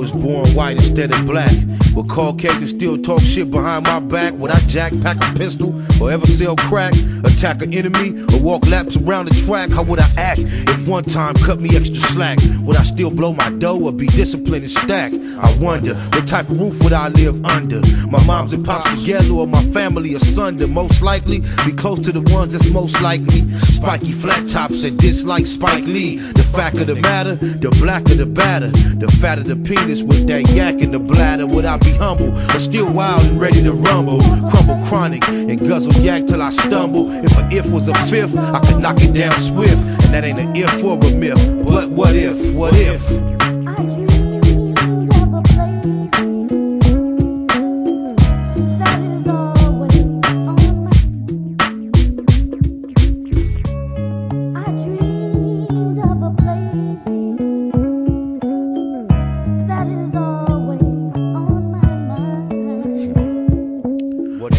was born white instead of black. But Caucasians still talk shit behind my back. Would I jack, pack a pistol, or ever sell crack? Attack an enemy, or walk laps around the track? How would I act if one time cut me extra slack? Would I still blow my dough or be disciplined and stack? I wonder, what type of roof would I live under? My moms and pops together or my family asunder? Most likely, be close to the ones that's most like me. Spiky flat tops that dislike Spike Lee. The fact of the matter, the blacker the batter. The fatter the penis with that yak in the bladder. Would I be humble, or still wild and ready to rumble? Crumble chronic and guzzle yak till I stumble. If a if was a fifth, I could knock it down swift. And that ain't an if or a myth. But what if, what if?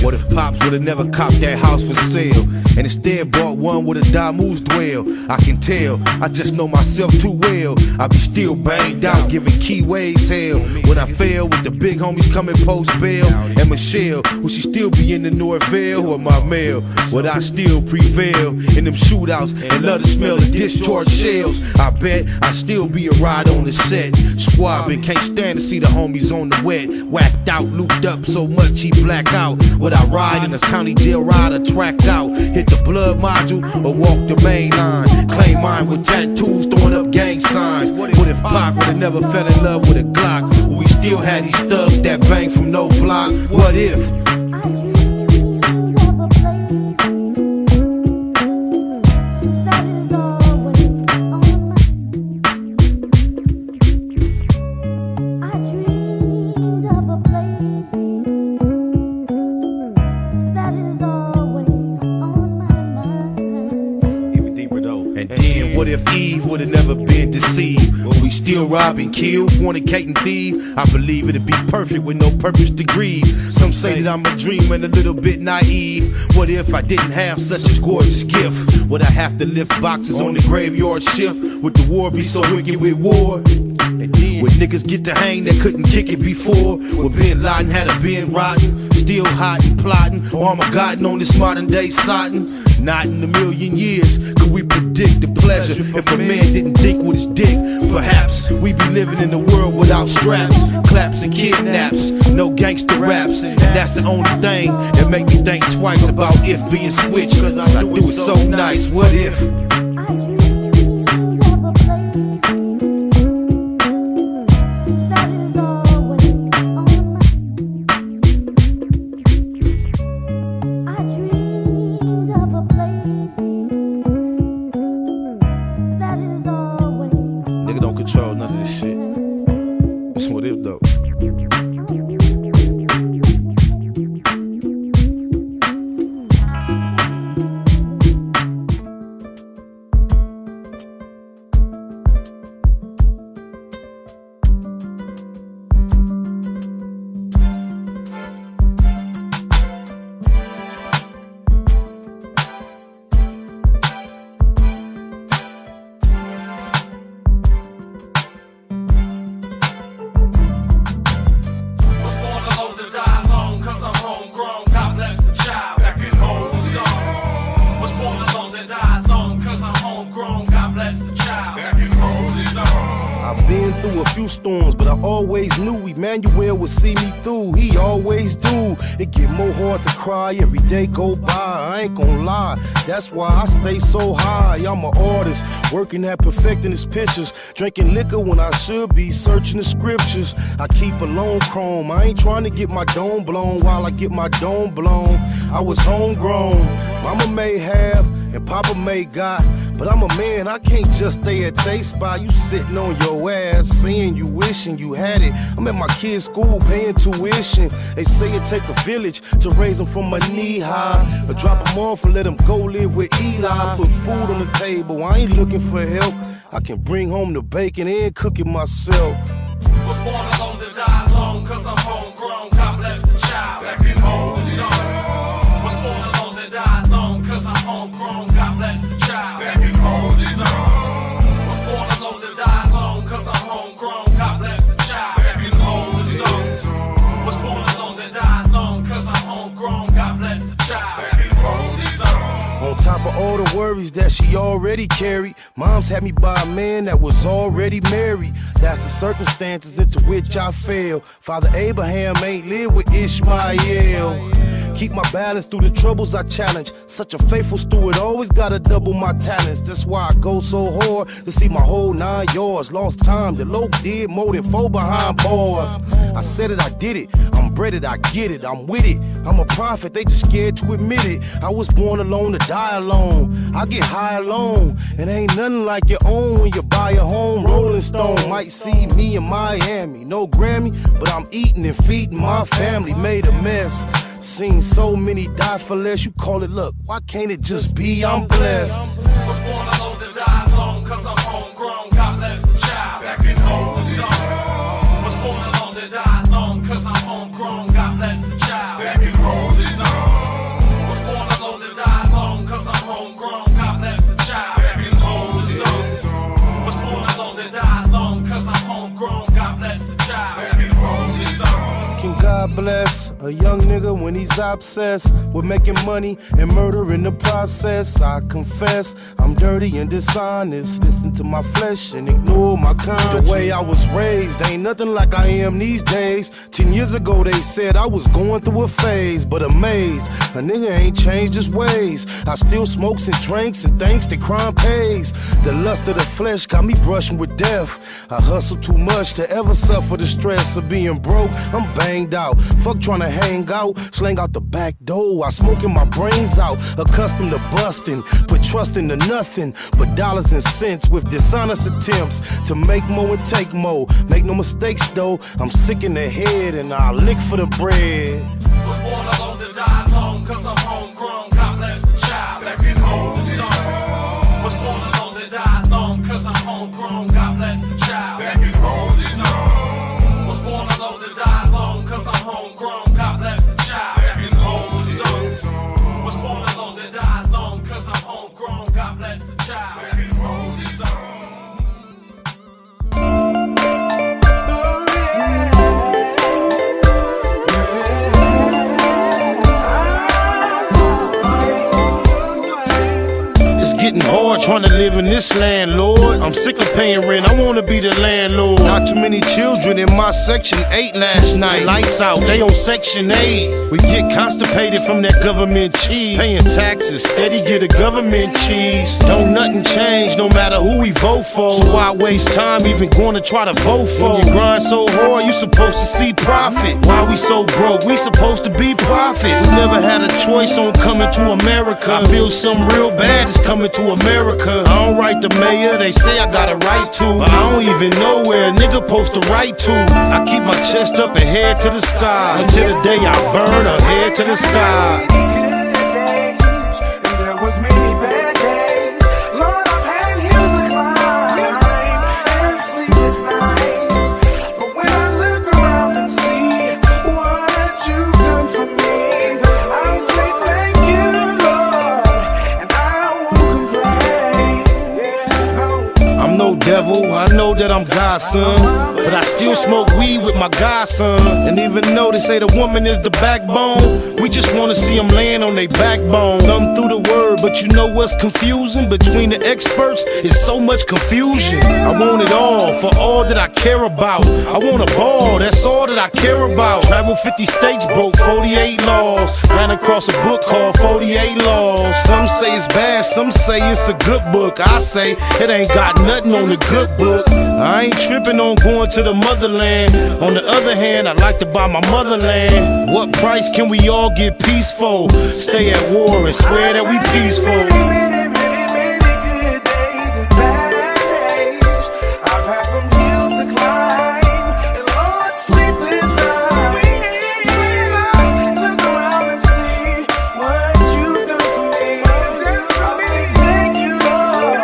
What if Pops would've never copped that house for sale, and instead bought one with a Damu's dwell? I can tell, I just know myself too well. I be still banged out, giving keyways hell. When I fail with the big homies coming post bail, and Michelle, will she still be in the Norvell or my mail? Would I still prevail in them shootouts and love to smell the discharged shells? I bet I'd still be a ride on the set, squabbing, can't stand to see the homies on the wet. Whacked out, looped up so much he black out. Would I ride in a county jail ride or tracked out? Hit the blood module or walk the main line? Claim mine with tattoos, throwing up gang signs. What if Pac would've never fell in love with a Glock? Would we still had these thugs that bang from no block? What if? What if Eve would've never been deceived? Would we still rob and kill, fornicate and thieve? I believe it'd be perfect with no purpose to grieve. Some say that I'm a dreamer and a little bit naive. What if I didn't have such a gorgeous gift? Would I have to lift boxes on the graveyard shift? Would the war be so wicked with war? Would niggas get to hang that couldn't kick it before? Would Bin Laden had a been rotten? Still hot and plotting, Armageddon on this modern day sodden? Not in a million years could we predict the pleasure if a man didn't think with his dick. Perhaps we'd be living in a world without straps, claps and kidnaps, no gangster raps. And that's the only thing that make me think twice about if being switched, cause I do it so nice. What if? Nigga don't control none of this shit. That's what if though. I've been through a few storms, but I always knew Emmanuel would see me through. He always do. It get more hard to cry every day go by. I ain't gon' lie, that's why I stay so high. I'm an artist, working at perfecting his pictures, drinking liquor when I should be searching the scriptures. I keep a lone chrome, I ain't trying to get my dome blown while I get my dome blown. I was homegrown, mama may have and papa may got, but I'm a man, I can't just stay at they spot. You sitting on your ass, saying you wishing you had it. I'm at my kid's school paying tuition. They say it take a village to raise them from a knee high, or drop them off and let them go live with Eli. Put food on the table, I ain't looking for help. I can bring home the bacon and cook it myself. Was born alone to die alone, cause I'm homegrown. God bless the child that can hold his own. Was born alone to die alone, cause I'm homegrown. God bless the child that can hold his own. Was born alone to die alone, cause I'm homegrown. God bless the child that all the worries that she already carried. Mom's had me by a man that was already married. That's the circumstances into which I fell. Father Abraham ain't lived with Ishmael. Keep my balance through the troubles I challenge. Such a faithful steward, always gotta double my talents. That's why I go so hard to see my whole 9 yards. Lost time, the low did more than 4 behind bars. I said it, I did it. I'm breaded, I get it, I'm with it. I'm a prophet, they just scared to admit it. I was born alone to die alone. I get high alone, and ain't nothing like your own when you buy a home. Rolling Stone might see me in Miami. No Grammy, but I'm eating and feeding my family. Made a mess. Seen so many die for less, you call it luck. Why can't it just be I'm blessed? Was born alone to die alone, cause I'm homegrown. God bless the child back in home zone. Was born alone to die alone, cause I'm homegrown. God bless the child back in home zone. Was born alone to die alone, cause I'm homegrown. God bless the child back in home zone. Was born alone to die alone, cause I'm homegrown. God bless the child back in home zone. Can God bless a young nigga when he's obsessed with making money and murder in the process? I confess I'm dirty and dishonest. Listen to my flesh and ignore my conscience. The way I was raised ain't nothing like I am these days. 10 years ago they said I was going through a phase, but amazed a nigga ain't changed his ways. I still smokes and drinks and thanks that crime pays. The lust of the flesh got me brushing with death. I hustle too much to ever suffer the stress of being broke. I'm banged out. Fuck trying to hang out, slang out the back door. I smoking my brains out, accustomed to busting. Put trust into nothing but dollars and cents with dishonest attempts to make more and take more. Make no mistakes though, I'm sick in the head and I lick for the bread. Was born alone to die alone, cause I'm homegrown. God bless the child back in home zone. Was born alone to die alone, cause I'm homegrown. God bless the child back in home zone. Was born alone to die alone, cause I'm homegrown. God bless the child back in home zone. Was born alone to die alone, cause I'm homegrown. God bless the child back in home zone. Getting hard trying to live in this land, Lord. I'm sick of paying rent, I wanna be the landlord. Not too many children in my section 8 last night. Lights out, they on section 8. We get constipated from that government cheese. Paying taxes, steady get a government cheese. Don't nothing change no matter who we vote for. So why waste time even going to try to vote for? When you grind so hard, you supposed to see profit. Why we so broke? We supposed to be prophets. We never had a choice on coming to America. I feel something real bad is coming to America. I don't write the mayor, they say I got a right to, but I don't even know where a nigga supposed to write to. I keep my chest up and head to the sky until the day I burn or head to the sky. Good days, and there was many bad days. Lord, I've had hills to climb and sleepless nights. But when I look around and see what you've done for me, I'll say thank you, Lord, and I won't complain. Yeah, no. I'm no devil, I know that I'm God's son, but I still smoke weed with my godson. And even though they say the woman is the backbone, we just wanna see them laying on their backbone. Thumb through the word, but you know what's confusing? Between the experts, it's so much confusion. I want it all, for all that I care about. I want a ball, that's all that I care about. Travel 50 states, broke 48 laws. Ran across a book called 48 Laws. Some say it's bad, some say it's a good book. I say it ain't got nothing on the good book. I ain't tripping on going to the motherland. On the other hand, I like to buy my motherland. What price can we all get peaceful? Stay at war and swear that we peaceful. Many good days and bad days. I've had some hills to climb and Lord, sleepless nights. Look around and see what you've done for me. I'll say thank you, Lord.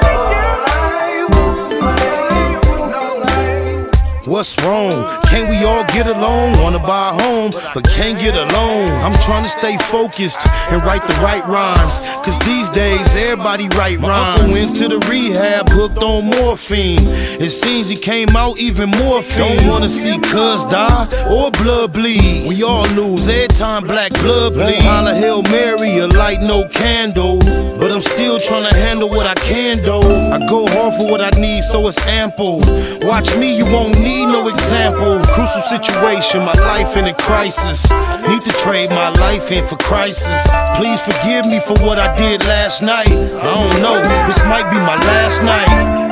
I won't complain. What's wrong? can't we all get along? Wanna buy a home, but can't get along. I'm trying to stay focused and write the right rhymes, cause these days everybody write rhymes. Went to the rehab, hooked on morphine. It seems he came out even more fiend. Don't wanna see cuz die or blood bleed. We all lose every time black blood bleed. Holla Hail Mary, a light no candle, but I'm still trying to handle what I can do. I go hard for what I need, so it's ample. Watch me, you won't need no example. Crucial situation, my life in a crisis. Need to trade my life in for crisis. Please forgive me for what I did last night. I don't know, this might be my last night.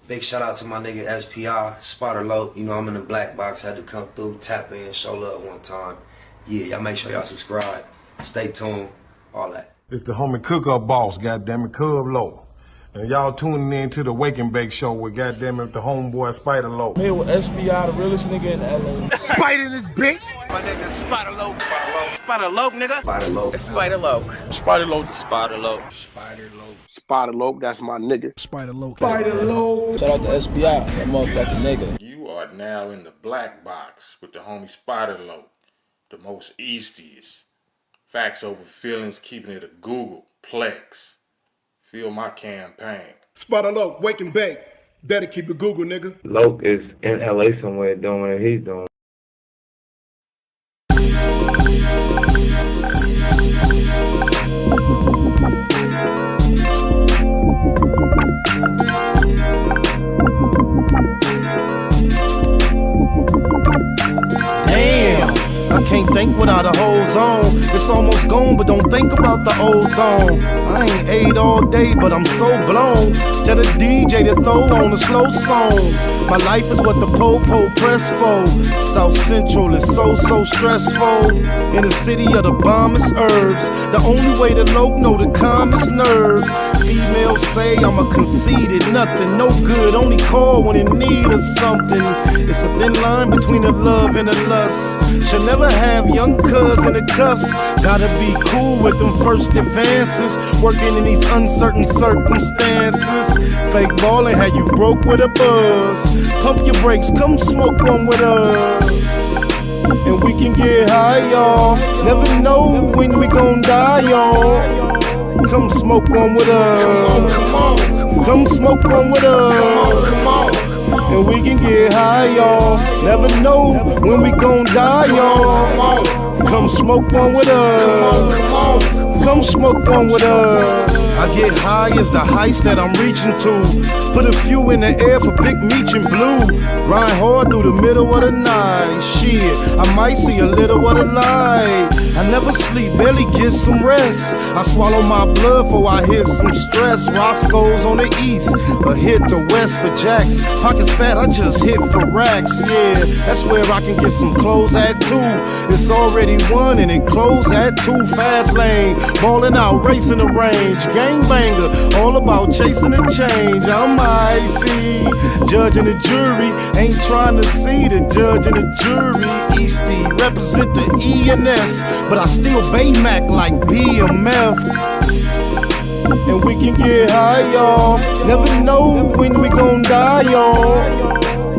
Big shout out to my nigga SPI, Spotter Low. You know I'm in the black box, had to come through, tap in, show love one time. Yeah, y'all make sure y'all subscribe, stay tuned, all that. It's the homie Cook-Up Boss, goddammit, Cub Low. And y'all tuning in to the Wake and Bake Show with goddammit the homeboy Spider Low. Here with SPI, the realest nigga in LA. Spider this bitch! My nigga Spider Low. Spider Low, nigga. Spider Low. Spider Low. Spider Low. Spider Low. Spider Low. Spider Low, that's my nigga. Spider Low. Spider Low. Shout out to SPI, that motherfucking nigga. You are now in the black box with the homie Spider Low, the most eastiest. Facts over feelings, keeping it a Google Plex. Feel my campaign. Spider Low, Wake and Bake. Better keep it Google, nigga. Loke is in LA somewhere doing what he's doing. I can't think without a whole zone. It's almost gone, but don't think about the ozone. I ain't ate all day, but I'm so blown. Tell the DJ to throw on a slow song. My life is what the po-po press for. South Central is so stressful. In the city of the bombest herbs. The only way to low know the calmest nerves. Females say I'm a conceited nothing. No good, only call when in need of something. It's a thin line between the love and the lust. Should never have young cuz in the cuffs. Gotta be cool with them first advances. Working in these uncertain circumstances. Fake ballin' had you broke with a buzz. Pump your brakes, come smoke one with us. And we can get high, y'all. Never know when we gon' die, y'all. Come smoke one with us. Come smoke one with us. Come on. And we can get high, y'all. Never know when we gon' die, y'all. Come smoke one with us. Come smoke one with us. I get high as the heights that I'm reaching to. Put a few in the air for Big Meech and Blue. Grind hard through the middle of the night. Shit, I might see a little of the light. I never sleep, barely get some rest. I swallow my blood before I hit some stress. Roscoe's on the east, a hit to west for jacks. Pockets fat, I just hit for racks. Yeah, that's where I can get some clothes at too. It's already 1 and it closed at 2. Fast lane, ballin' out, racing the range. Gangbanger, all about chasing the change. I'm icy, judge and the jury. Ain't trying to see the judge and the jury. Eastie, represent the E&S, but I still Baymac like BMF. And we can get high, y'all. Never know when we gon' die, y'all.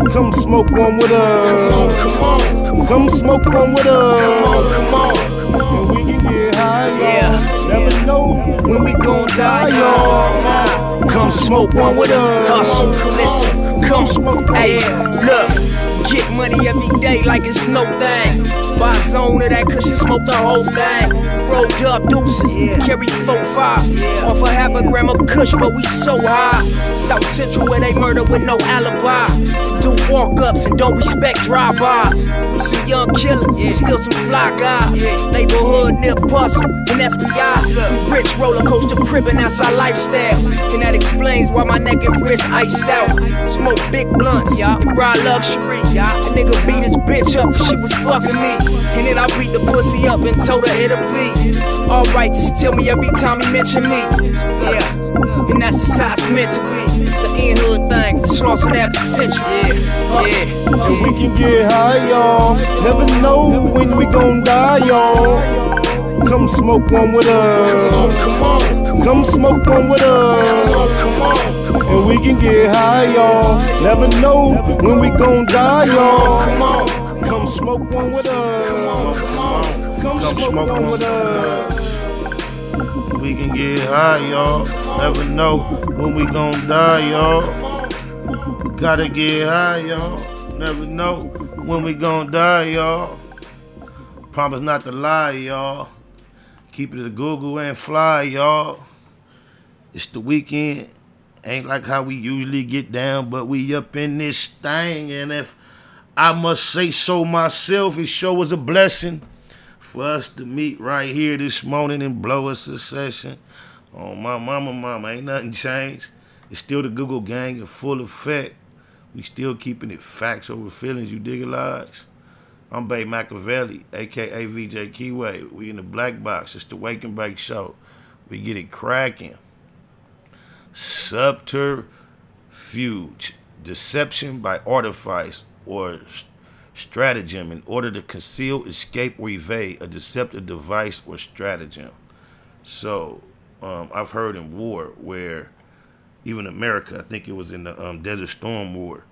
Come smoke one with us. Come on. Come smoke one with us. Come on. And we can get high, y'all. Never know When we gon' die, y'all. Come smoke one with us. Listen, come. Hey, look. Get money every day like it's no thing. Buy a zone of that cushion, smoke the whole thing. Rolled up deuces, carry 4-5. Off a half a gram of kush, but we so high. South Central where they murder with no alibi. Do walk-ups and don't respect drive-bys. We some young killers, still some fly guys. Neighborhood near Bustle and SPI. We rich roller coaster cribbing, that's our lifestyle. And that explains why my neck and wrist iced out. Smoke big blunts, ride luxury. A nigga beat his bitch up cause she was fucking me. And then I beat the pussy up and told her it'll be alright, just tell me every time he mention me. Yeah, and that's just how it's meant to be. It's an in-hood thing, Slauson after century. and we can get high, y'all. Never know when we gon' die, y'all. Come smoke one with us. Come on. Come smoke one with us. Come on. And we can get high, y'all. Never know when we gon' die, y'all. Come on. Come smoke one with us. Come on. Come smoke one with us. We can get high, y'all. Never know when we gon' die, y'all. Gotta get high, y'all. Never know when we gon' die, y'all. Promise not to lie, y'all. Keep it to Google and fly, y'all. It's the weekend. Ain't like how we usually get down, but we up in this thing. And if I must say so myself, it sure was a blessing for us to meet right here this morning and blow a succession. Oh, my mama, ain't nothing changed. It's still the Google gang in full effect. We still keeping it facts over feelings, you dig it, lies? I'm Bay Machiavelli, a.k.a. VJ Keyway. We in the Black Box. It's the Wake and Bake Show. We get it cracking. Subterfuge, deception by artifice or stratagem in order to conceal, escape, or evade a deceptive device or stratagem. So, I've heard in war where even America, I think it was in the Desert Storm War,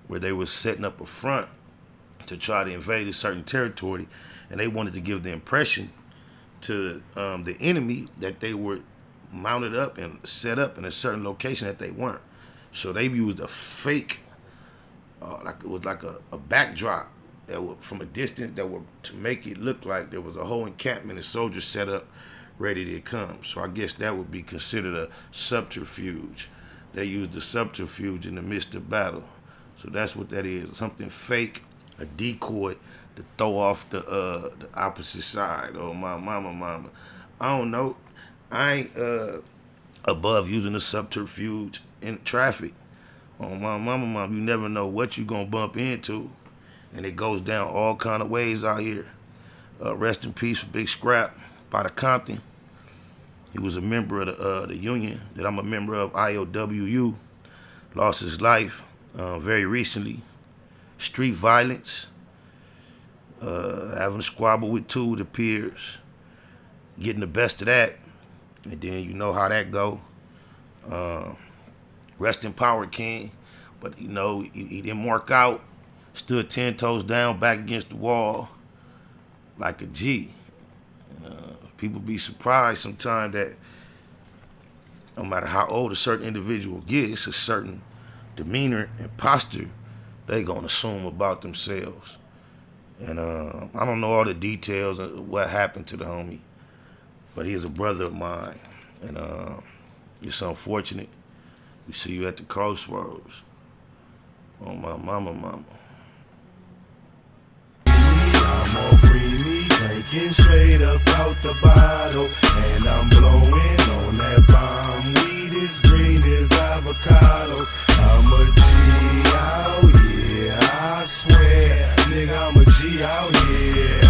where they was setting up a front to try to invade a certain territory, and they wanted to give the impression to the enemy that they were mounted up and set up in a certain location that they weren't. So they used a fake, like it was like a backdrop that would, from a distance, that would to make it look like there was a whole encampment of soldiers set up ready to come. So I guess that would be considered a subterfuge. They used the subterfuge in the midst of battle. So that's what that is, something fake, a decoy to throw off the opposite side. Oh, my mama. I don't know. I ain't above using a subterfuge in traffic. Oh, my mama, you never know what you gonna bump into. And it goes down all kind of ways out here. Rest in peace for Big Scrap by the Compton. He was a member of the union that I'm a member of, IOWU. Lost his life very recently. Street violence. Having a squabble with two of the peers. Getting the best of that. And then you know how that go. Rest in power, King. But, you know, he didn't work out. Stood 10 toes down, back against the wall like a G. People be surprised sometimes that no matter how old a certain individual gets, a certain demeanor and posture they gonna assume about themselves. And I don't know all the details of what happened to the homie, but he is a brother of mine. And It's unfortunate. We see you at the crossroads. Oh, my mama. I'm all free, me drinking straight up out the bottle, and I'm blowing on that bomb. Weed is green as avocado. I'm a G out here, I swear. Nigga, I'm a G out here.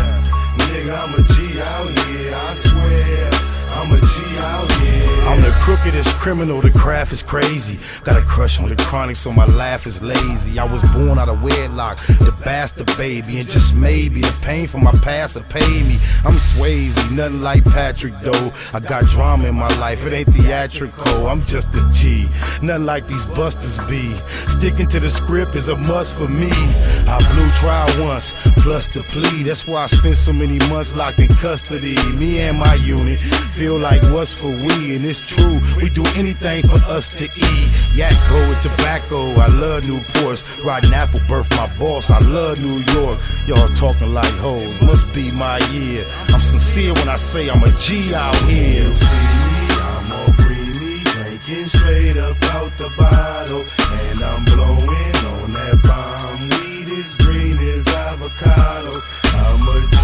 Nigga, I'm a G out here, I swear. I'm a G out here. I'm the crookedest criminal, the craft is crazy. Got a crush on the chronic, so my laugh is lazy. I was born out of wedlock, the bastard baby, and just maybe the pain from my past will pay me. I'm Swayze, nothing like Patrick though. I got drama in my life, it ain't theatrical. I'm just a G, nothing like these busters be. Sticking to the script is a must for me. I blew trial once, plus the plea. That's why I spent so many months locked in custody. Me and my unit feel like what's for we, and it's true, we do anything for us to eat. Yakko with tobacco, I love Newports. Riding apple birth my boss, I love New York. Y'all talking like hoes, must be my year. I'm sincere when I say I'm a G out here. I'm all free, me drinking straight up out the bottle, and I'm blowing on that bomb. Weed is green as avocado. I'm a G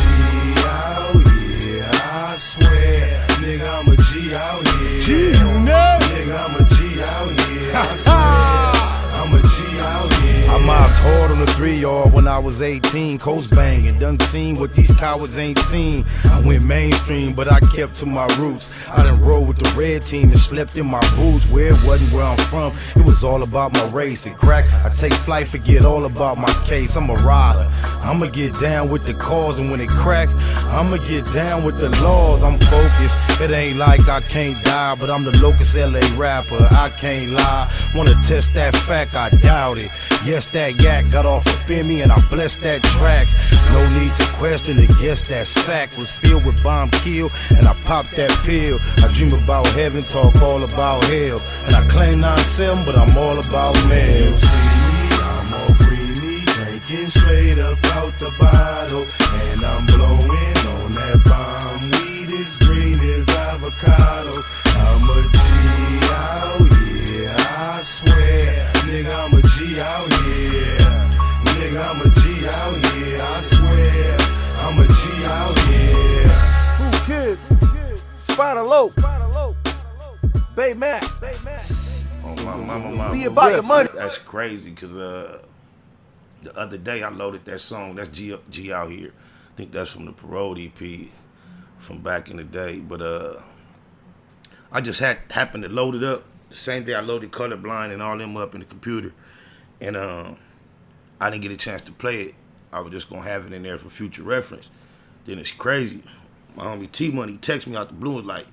out here, I swear. Nigga, I'm a G out here. Nigga, I'm a G out here. I swear. I'm a G out here. I mobbed hard on the 3-yard when I was 18, coast banging, done seen what these cowards ain't seen. I went mainstream, but I kept to my roots. I done rolled with the red team and slept in my boots. Where it wasn't where I'm from, it was all about my race. And crack, I take flight, forget all about my case. I'm a rider, I'ma get down with the cause, and when it crack, I'ma get down with the laws. I'm focused, it ain't like I can't die, but I'm the locust LA rapper, I can't lie. Wanna test that fact, I doubt it. Yes, that yak got off up in me and I blessed that track. No need to question it, guess that sack was filled with bomb kill, and I popped that pill. I dream about heaven, talk all about hell, and I claim 9-7, but I'm all about mail. I'm all free, me drinking straight up out the bottle, and I'm blowing on that bomb. Weed is green as avocado. I'm a G out here, I swear. Nigga, I'm a G out here. Nigga, I'm a G out here, I swear. I'm a G out here. Who kid? Spider Low. Bay Mac. Oh, my mama. Be about your money. That's crazy, because the other day I loaded that song. That's G out here. I think that's from the Parole EP from back in the day. But I just happened to load it up. The same day I loaded Colorblind and all them up in the computer. And I didn't get a chance to play it. I was just going to have it in there for future reference. Then it's crazy. My homie T-Money texted me out the blue and was like,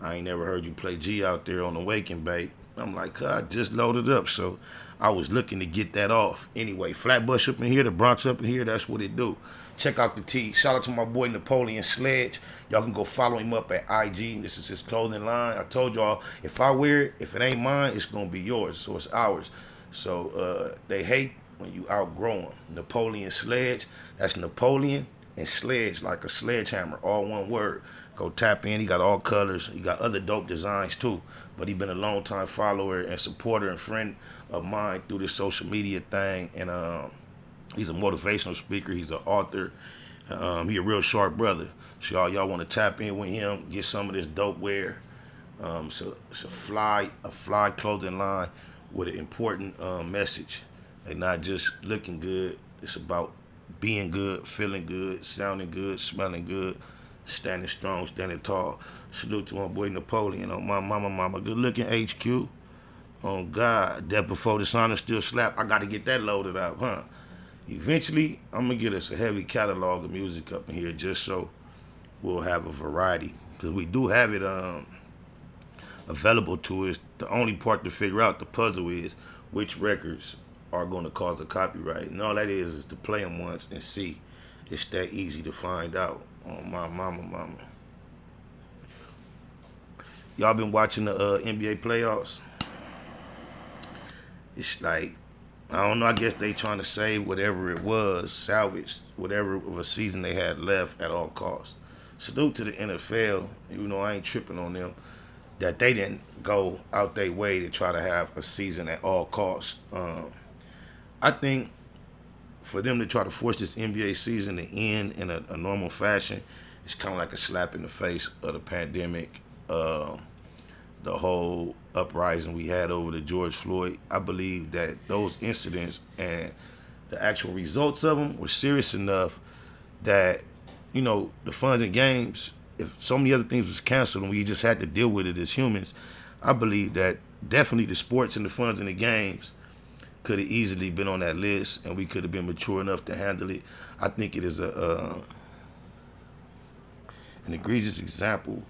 I ain't never heard you play G out there on the Waking Bay. I'm like, I just loaded up. So I was looking to get that off. Anyway, Flatbush up in here, the Bronx up in here, that's what it do. Check out the T. Shout out to my boy Napoleon Sledge. Y'all can go follow him up at IG. This is his clothing line. I told y'all, if I wear it, if it ain't mine, it's going to be yours. So it's ours. So they hate when you outgrow them. Napoleon Sledge, that's Napoleon and Sledge, like a sledgehammer, all one word. Go tap in. He got all colors. He got other dope designs too. But he been a long time follower and supporter and friend of mine through this social media thing. And he's a motivational speaker. He's an author. He a real sharp brother. So y'all want to tap in with him, get some of this dope wear. So it's a fly clothing line with an important message. They not just looking good. It's about being good, feeling good, sounding good, smelling good, standing strong, standing tall. Salute to my boy Napoleon. On my mama. Good looking HQ. Oh God, Death Before Dishonor still slap. I got to get that loaded up, huh? Eventually, I'm going to get us a heavy catalog of music up in here just so we'll have a variety. Because we do have it available to us. The only part to figure out, the puzzle, is which records are going to cause a copyright. And all that is to play them once and see. It's that easy to find out. Oh, my mama. Y'all been watching the NBA playoffs? It's like, I don't know, I guess they trying to save whatever it was, salvage whatever of a season they had left at all costs. Salute to the NFL. You know, I ain't tripping on them. that they didn't go out their way to try to have a season at all costs. I think for them to try to force this NBA season to end in a normal fashion, it's kind of like a slap in the face of the pandemic, the whole uprising we had over the George Floyd. I believe that those incidents and the actual results of them were serious enough that, you know, the funds and games, if so many other things was canceled and we just had to deal with it as humans, I believe that definitely the sports and the funds and the games could have easily been on that list and we could have been mature enough to handle it. I think it is an egregious example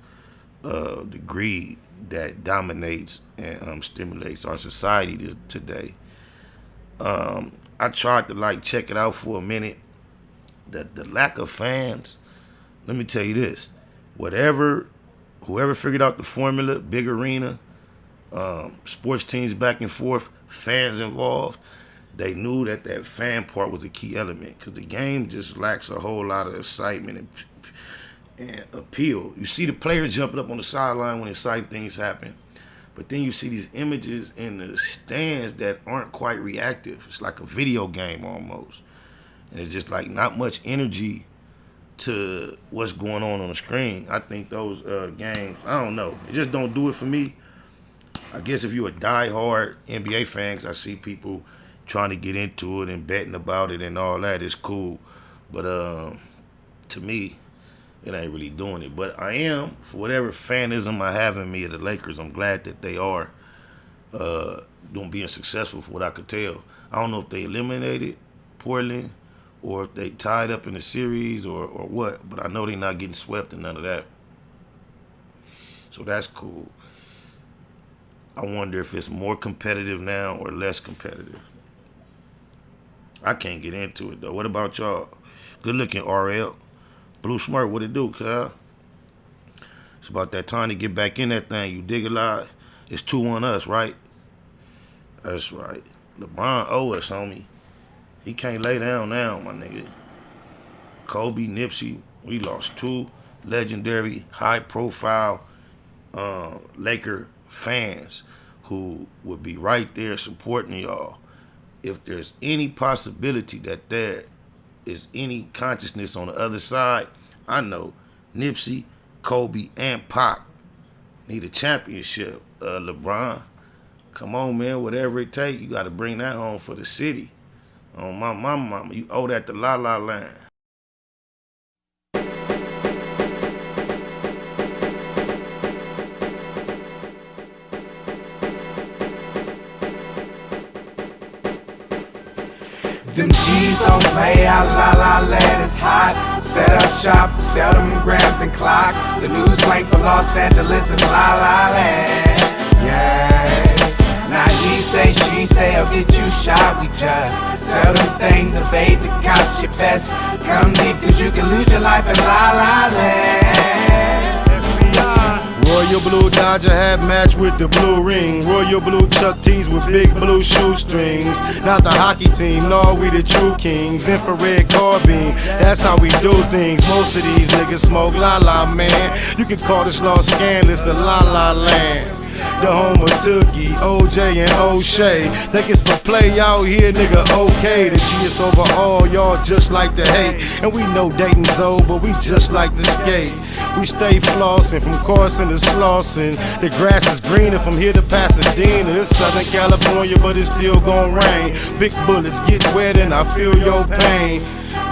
of the greed that dominates and stimulates our society today. I tried to check it out for a minute. The lack of fans, let me tell you this, whoever figured out the formula, big arena, sports teams back and forth, fans involved, they knew that fan part was a key element because the game just lacks a whole lot of excitement and appeal. You see the players jumping up on the sideline when exciting things happen, but then you see these images in the stands that aren't quite reactive. It's like a video game almost. And it's just like not much energy to what's going on the screen. I think those games, I don't know, it just don't do it for me. I guess if you're a diehard NBA fan, 'cause I see people trying to get into it and betting about it and all that, it's cool. But to me, it ain't really doing it. But I am, for whatever fanism I have in me of the Lakers, I'm glad that they are being successful from what I could tell. I don't know if they eliminated Portland or if they tied up in the series or what, but I know they're not getting swept and none of that. So that's cool. I wonder if it's more competitive now or less competitive. I can't get into it, though. What about y'all? Good looking, RL. Blue Smart, what it do, cuz? It's about that time to get back in that thing. You dig a lot? It's 2 on us, right? That's right. LeBron owe us, homie. He can't lay down now, my nigga. Kobe, Nipsey, we lost 2 legendary, high-profile Laker fans who would be right there supporting y'all. If there's any possibility that there is any consciousness on the other side, I know Nipsey, Kobe, and Pac need a championship. LeBron, come on, man, whatever it takes, you got to bring that home for the city. Oh, my mama, you owe that to La La Land. Them G's don't play out, La La Land is hot. Set up shop, sell them grams and clock. The new slang for Los Angeles is La La Land. Yeah. Now he say, she say, I'll get you shot. We just sell them things, evade the cops. Your best come deep, cause you can lose your life in La La Land. Royal blue Dodger hat match with the blue ring. Royal blue Chuck tees with big blue shoestrings. Not the hockey team, no, we the true kings. Infrared carbine, that's how we do things. Most of these niggas smoke La La, man. You can call this law scandalous a La La Land. The home of Tookie, OJ, and O'Shea. Think it's for play out here, nigga, okay. The G is over all, y'all just like to hate. And we know dating's old, but we just like to skate. We stay flossing from Carson to Slauson. The grass is greener from here to Pasadena. It's Southern California, but it's still gon' rain. Big bullets get wet and I feel your pain.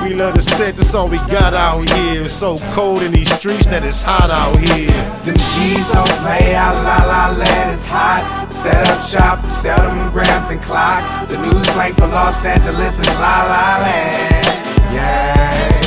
We love to set, that's all we got out here. It's so cold in these streets that it's hot out here. Them G's don't play out, La La Land is hot. Set up shop, sell them grams and clock. The new slang for Los Angeles is La La Land. Yeah.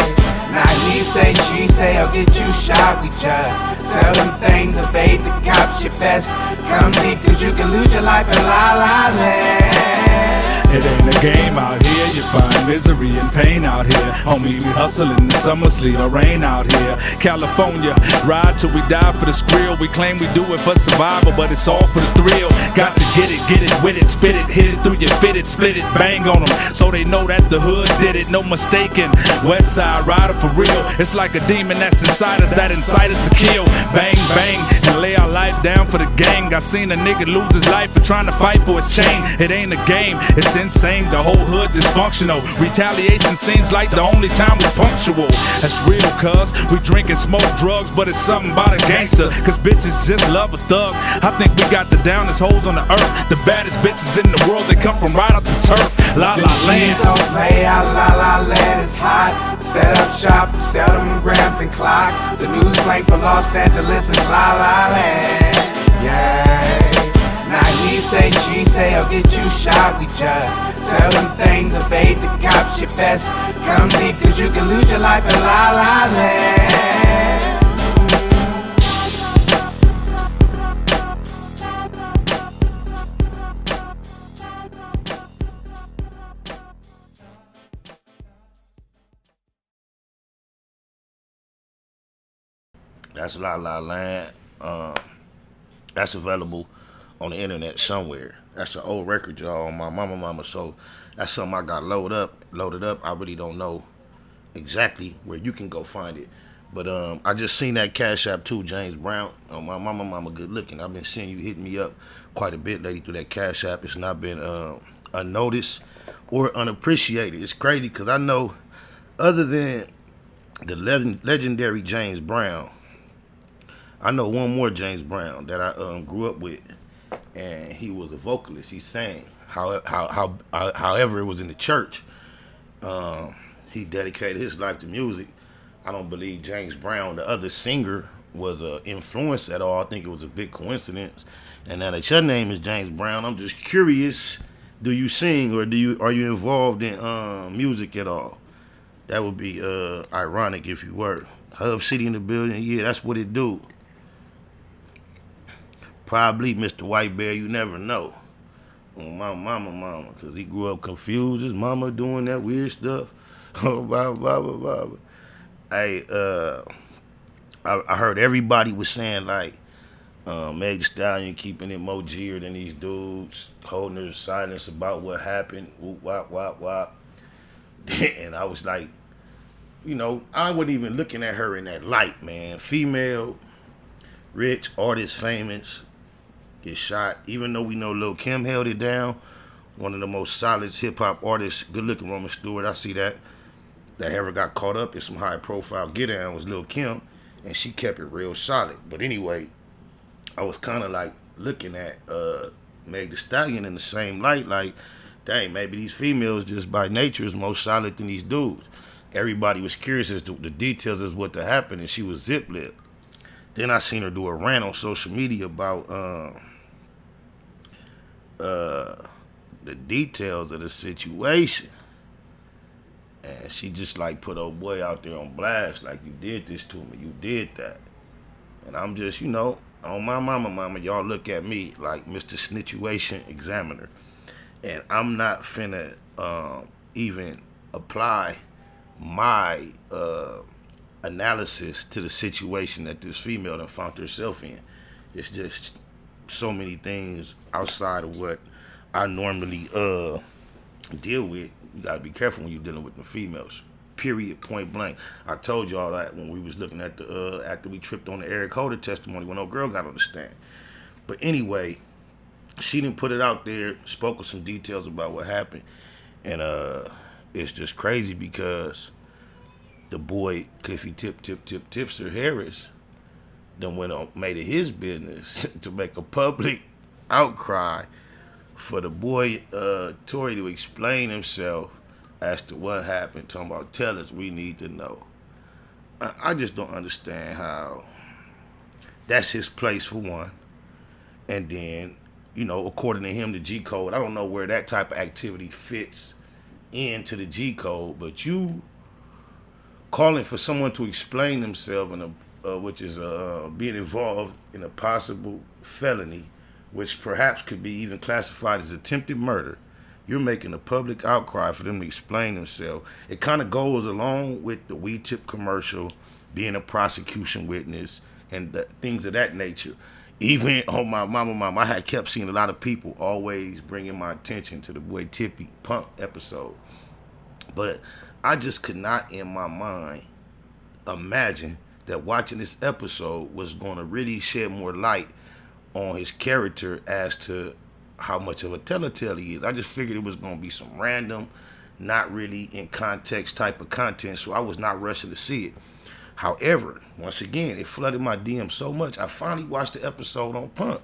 Now he say, she say, I'll get you shot. We just sell them things, evade the cops. Your best come deep, cause you can lose your life in La La Land. It ain't a game out here, you find misery and pain out here. Homie, we hustling the summer sleet or rain out here. California, ride till we die for the skrill. We claim we do it for survival, but it's all for the thrill. Got to get it with it, spit it, hit it through your fit it, split it, bang on them, so they know that the hood did it, no mistaking. West side rider for real. It's like a demon that's inside us, that incite us to kill. Bang, bang, and lay our life down for the gang. I seen a nigga lose his life for trying to fight for his chain. It ain't a game, it's insane, the whole hood dysfunctional. Retaliation seems like the only time we punctual. That's real, cuz we drink and smoke drugs, but it's something about a gangster, cause bitches just love a thug. I think we got the downest hoes on the earth, the baddest bitches in the world, they come from right off the turf. La La Land. Don't play out, La La Land is hot. Set up shop, sell them grams and clock. The new slang for Los Angeles is La La Land. Yeah. Now he say, she say, I'll get you shot. We just sell them things, evade the cops. Your best come deep, cause you can lose your life in La La Land. That's La La Land. That's available on the internet somewhere. That's an old record, y'all, on my mama. So that's something I got loaded up. I really don't know exactly where you can go find it. But I just seen that Cash App too, James Brown. My mama good looking. I've been seeing you hitting me up quite a bit lately through that Cash App. It's not been unnoticed or unappreciated. It's crazy because I know other than the legendary James Brown, I know one more James Brown that I grew up with, and he was a vocalist. He sang. However, it was in the church. He dedicated his life to music. I don't believe James Brown, the other singer, was an influence at all. I think it was a big coincidence. And now that your name is James Brown, I'm just curious: do you sing, or are you involved in music at all? That would be ironic if you were. Hub City in the building, yeah, that's what it do. Probably Mr. White Bear, you never know. My mama, because he grew up confused. His mama doing that weird stuff. Oh, blah, blah, blah, blah. Hey, I heard everybody was saying, like, Meg Thee Stallion keeping it more G'er than these dudes, holding their silence about what happened, whoop, wop, wop, wop. And I was like, you know, I wasn't even looking at her in that light, man. Female, rich, artist, famous, get shot. Even though we know Lil' Kim held it down, one of the most solid hip-hop artists, good-looking Roman Stewart, I see that ever got caught up in some high-profile get-down was Lil' Kim, and she kept it real solid. But anyway, I was kind of like looking at Meg Thee Stallion in the same light, like, dang, maybe these females just by nature is more solid than these dudes. Everybody was curious as to the details of what happened, and she was zip-lipped. Then I seen her do a rant on social media about the details of the situation. And she just like put old boy out there on blast, like, you did this to me, you did that. And I'm just, you know, on my mama, y'all look at me like Mr. Snitchuation Examiner. And I'm not finna even apply my analysis to the situation that this female done found herself in. It's just so many things outside of what I normally deal with. You gotta be careful when you're dealing with the females. Period, point blank. I told y'all that when we was looking at the after we tripped on the Eric Holder testimony when old girl got on the stand. But anyway, she didn't put it out there, spoke with some details about what happened, and it's just crazy because the boy Cliffy Tipster Harris then went on, made it his business to make a public outcry for the boy Tory to explain himself as to what happened. Talking about, tell us, we need to know. I just don't understand how that's his place for one, and then, you know, according to him, the G code, I don't know where that type of activity fits into the G code, but you calling for someone to explain themselves in which is being involved in a possible felony, which perhaps could be even classified as attempted murder. you're making a public outcry for them to explain themselves. It kind of goes along with the weed tip commercial, being a prosecution witness, and things of that nature. Even on my mama, I had kept seeing a lot of people always bringing my attention to the boy Tippy Punk episode. But I just could not in my mind imagine that watching this episode was going to really shed more light on his character as to how much of a telltale he is. I just figured it was going to be some random, not really in context type of content, so I was not rushing to see it. However, once again, it flooded my DM so much, I finally watched the episode on Punk.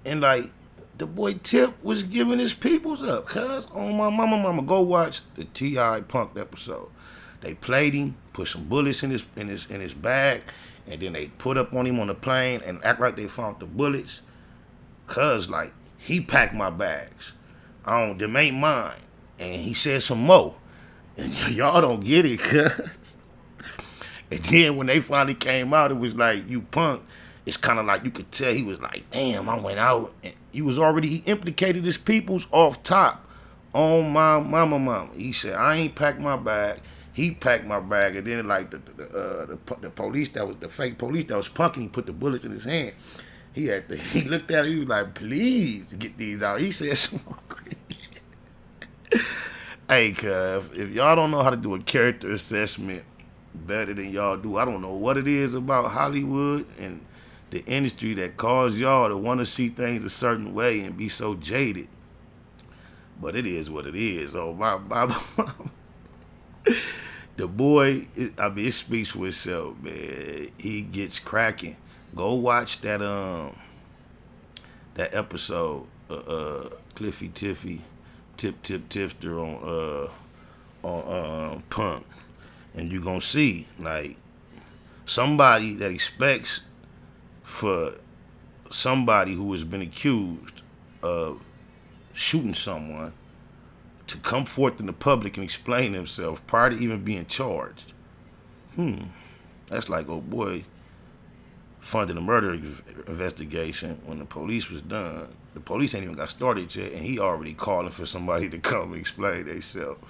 And like, the boy Tip was giving his peoples up, cuz on my mama, go watch the T.I. Punk episode. They played him, put some bullets in his bag, and then they put up on him on the plane and act like they found the bullets. Cuz like, he packed my bags. Them ain't mine. And he said some more. And y'all don't get it, cuz. And then when they finally came out, it was like, you Punk. It's kind of like you could tell he was like, damn, I went out. And he implicated his peoples off top on my mama. He said, I ain't packed my bag. He packed my bag. And then like the police that was the fake police that was punking, he put the bullets in his hand. He looked at it, he was like, please get these out. He said some more. Hey, cuz, if y'all don't know how to do a character assessment better than y'all do, I don't know what it is about Hollywood and the industry that cause y'all to want to see things a certain way and be so jaded. But it is what it is. Oh, my the boy, it speaks for itself, man. He gets cracking. Go watch that episode, Cliffy Tiffy, Tip Tipster on Punk. And you're going to see, like, somebody that expects for somebody who has been accused of shooting someone to come forth in the public and explain themselves prior to even being charged. That's like, oh boy, funding a murder investigation when the police was done. The police ain't even got started yet, and he already calling for somebody to come and explain themselves.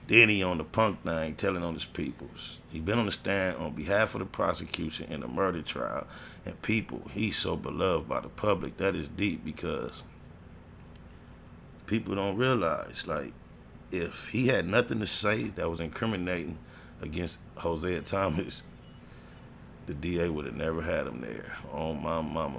Then he on the Punk thing, telling on his peoples. He been on the stand on behalf of the prosecution in the murder trial. And people, he's so beloved by the public. That is deep, because people don't realize, like, if he had nothing to say that was incriminating against Hosea Thomas, the DA would have never had him there. Oh, my mama.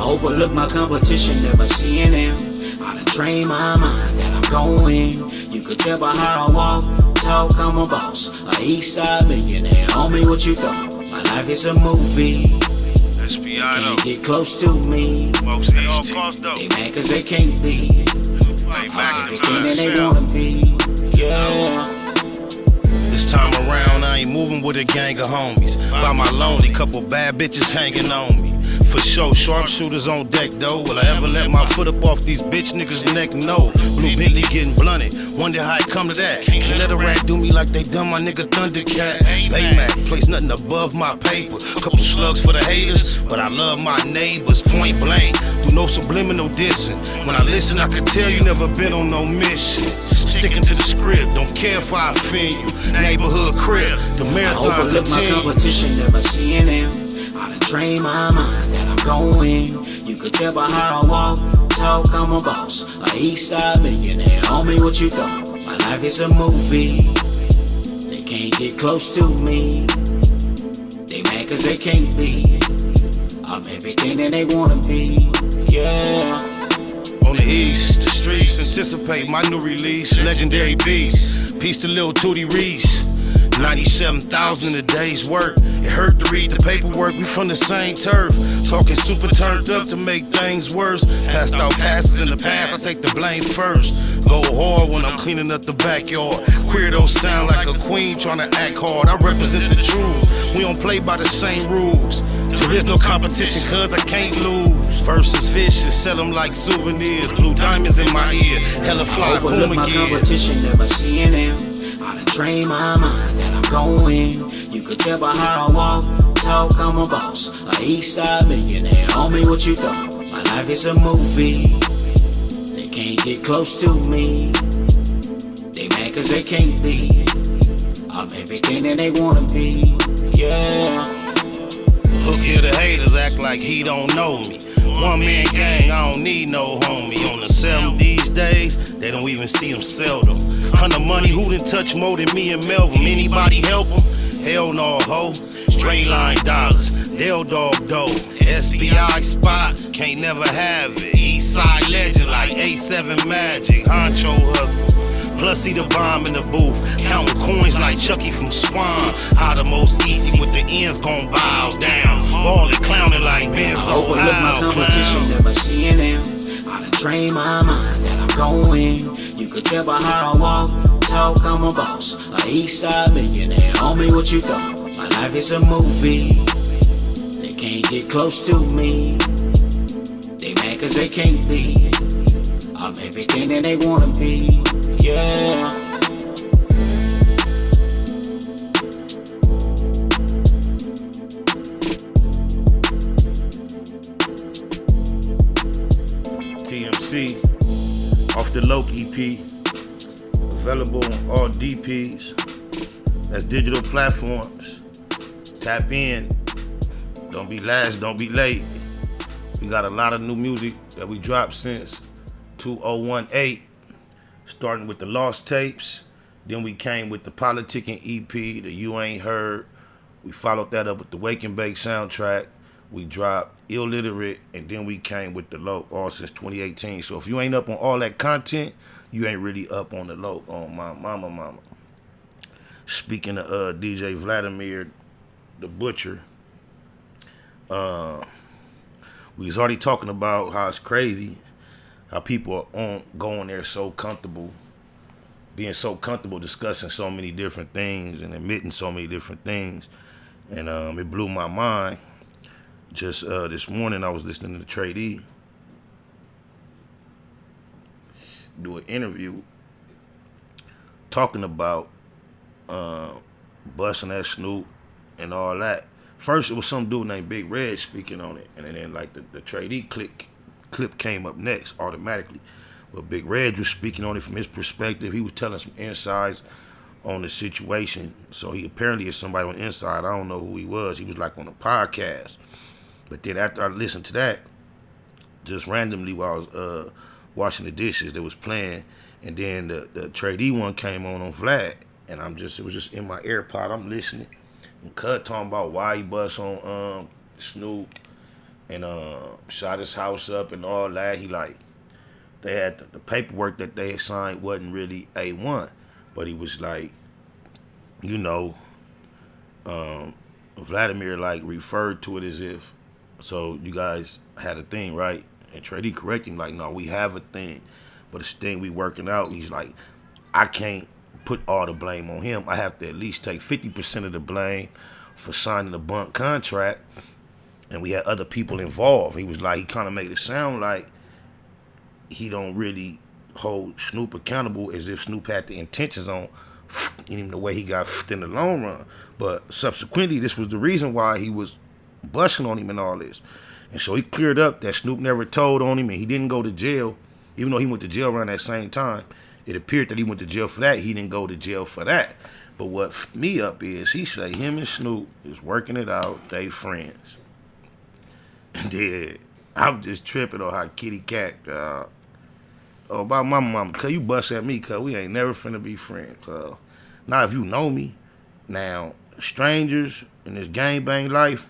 Overlook my competition, never seeing them. I done trained my mind that I'm going. You could tell by how I walk, talk, I'm a boss. A east side millionaire, homie, what you thought? My life is a movie. Can't get close to me. They mad cause they can't be. I'm everything that they wanna be. Yeah. This time around, I ain't moving with a gang of homies. By my lonely, couple bad bitches hanging on me. For sure, sharpshooters on deck though. Will I ever let my foot up off these bitch niggas' neck? No. Blue Bentley getting blunted. Wonder how it come to that. Can't let a rat do me like they done my nigga Thundercat. Baymax, place nothing above my paper. Couple slugs for the haters, but I love my neighbors. Point blank, do no subliminal dissing. When I listen, I can tell you never been on no mission. Sticking to the script, don't care if I offend you. Neighborhood crib, the marathon I overlook my competition, never seeing them. I done trained my mind that I'm going. You could tell by how I walk, talk, I'm a boss. A east side millionaire, homie, what you thought? My life is a movie. They can't get close to me. They mad cause they can't be. I'm everything that they wanna be. Yeah. On the east, the streets anticipate my new release. Legendary beast, peace to Lil Tootie Reese. 97,000 in a day's work. It hurt to read the paperwork, we from the same turf. Talking super turned up to make things worse. Passed out passes in the past, I take the blame first. go hard when I'm cleaning up the backyard. Queer don't sound like a queen trying to act hard. I represent the truth. We don't play by the same rules. There is no competition cause I can't lose. Versus vicious, sell them like souvenirs. Blue diamonds in my ear, hella fly Overlook boom my again. competition, never seeing them. I done trained my mind that I'm going. You could tell by how I walk, talk, I'm a boss. A east side millionaire, homie, what you thought? My life is a movie. They can't get close to me. They mad cause they can't be. I'm everything that they wanna be, yeah. Look here, the haters act like he don't know me. One man gang, I don't need no homie. On the 7 these days, they don't even see him seldom. Kind of money, who done touch more than me and Melvin? Anybody help him? Hell no, ho. Straight line dollars, they'll dog dough. SBI spot, can't never have it. East side legend like A7 Magic. Honcho hustle. Plus he the bomb in the booth, counting coins like Chucky from Swan. How the most easy with the ends gon' bow down. Ballin', clowning like Benzo. I overlook my competition, never seeing them. I done trained my mind that I'm going. You could tell by how I walk, talk, I'm a boss. A east side millionaire, homie, what you thought? My life is a movie. They can't get close to me. They mad cause they can't be. I'm everything that they wanna be, yeah. TMC off the Loke EP, available on all DPs. That's digital platforms. Tap in. Don't be last, don't be late. We got a lot of new music that we dropped since 2018, starting with the Lost Tapes. Then we came with the Politicking EP, the You Ain't Heard. We followed that up with the Wake and Bake soundtrack. We dropped Illiterate, and then we came with the Loke, all since 2018. So if you ain't up on all that content, you ain't really up on the Loke, on my mama. Speaking of DJ Vladimir, the Butcher, we was already talking about how it's crazy how people are going there so comfortable, being so comfortable discussing so many different things and admitting so many different things. And it blew my mind. Just this morning I was listening to the Trade E do an interview talking about busting that Snoop and all that. First it was some dude named Big Red speaking on it, and then like the Trade E clip came up next automatically. But Big Red was speaking on it from his perspective. He was telling some insights on the situation. So he apparently is somebody on the inside. I don't know who he was. He was like on a podcast. But then after I listened to that, just randomly while I was washing the dishes, that was playing, and then the Trade E one came on Vlad, and it was just in my AirPod. I'm listening, and Cud talking about why he bust on Snoop and shot his house up and all that. He like, they had the paperwork that they had signed wasn't really A1, but he was like, you know, Vladimir like referred to it as if, so you guys had a thing, right? And Trey D corrected him like, no, we have a thing, but it's a thing we working out. He's like, I can't put all the blame on him. I have to at least take 50% of the blame for signing the bunk contract, and we had other people involved. He was like, he kind of made it sound like he don't really hold Snoop accountable as if Snoop had the intentions on him the way he got in the long run. But subsequently, this was the reason why he was busting on him and all this. And so he cleared up that Snoop never told on him, and he didn't go to jail, even though he went to jail around that same time. It appeared that he went to jail for that. He didn't go to jail for that. But what f***ed me up is he say him and Snoop is working it out. They friends. And then I'm just tripping on how kitty cat, oh, about my mama, cuz you bust at me, cuz we ain't never finna be friends, cuz. Now if you know me, now strangers in this gangbang life,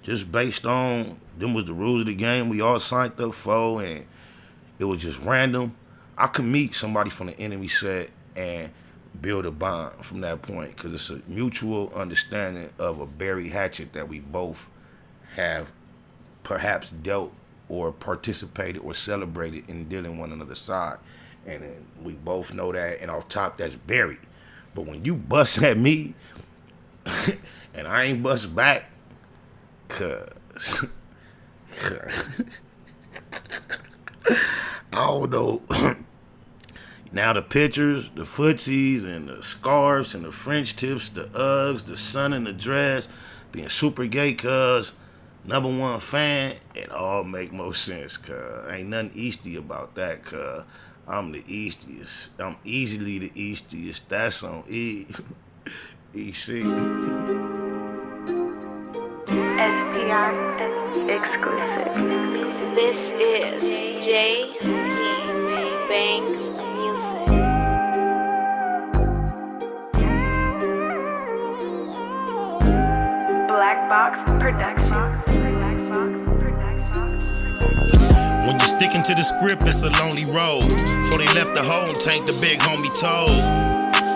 just based on them was the rules of the game we all signed up for, and it was just random. I could meet somebody from the enemy set and build a bond from that point, because it's a mutual understanding of a buried hatchet that we both have perhaps dealt or participated or celebrated in dealing one another's side. And then we both know that, and off top, that's buried. But when you bust at me, and I ain't bust back, cause I don't know. Now the pictures, the footsies, and the scarves, and the French tips, the Uggs, the sun in the dress, being super gay, cuz #1 fan, it all make more sense, cuz ain't nothing Easty about that, cuz I'm the Eastiest. I'm easily the Eastiest. That's on EC. SPR exclusive. This is J.P. Banks Music. Black Box Productions. When you're sticking to the script, it's a lonely road. Before they left the hole, tank the big homie told.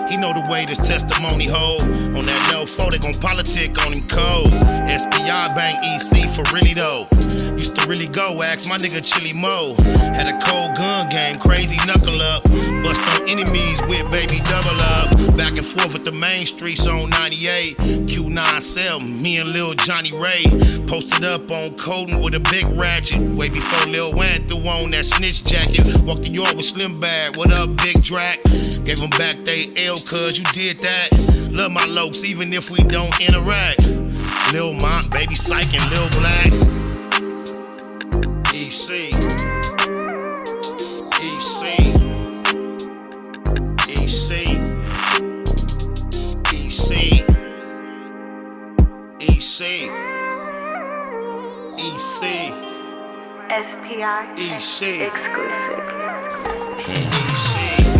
He know the way this testimony hold. On that low 4, they gon' politic on him cold. SPI bang EC for really though. Used to really go, ask my nigga Chili Mo. Had a cold gun game, crazy knuckle up. Bust on enemies with baby double up. Back and forth with the main streets on 98. Q9 cell, me and Lil Johnny Ray. Posted up on Coden with a big ratchet. Way before Lil Wayne threw on that snitch jacket. Walked the yard with Slim Bag, what up Big Drac? Gave them back they L cuz you did that. Love my lokes even if we don't interact. Lil Mont, Baby Psych, and Lil Black. EC. EC. EC. EC. EC. EC. SPI exclusive. EC.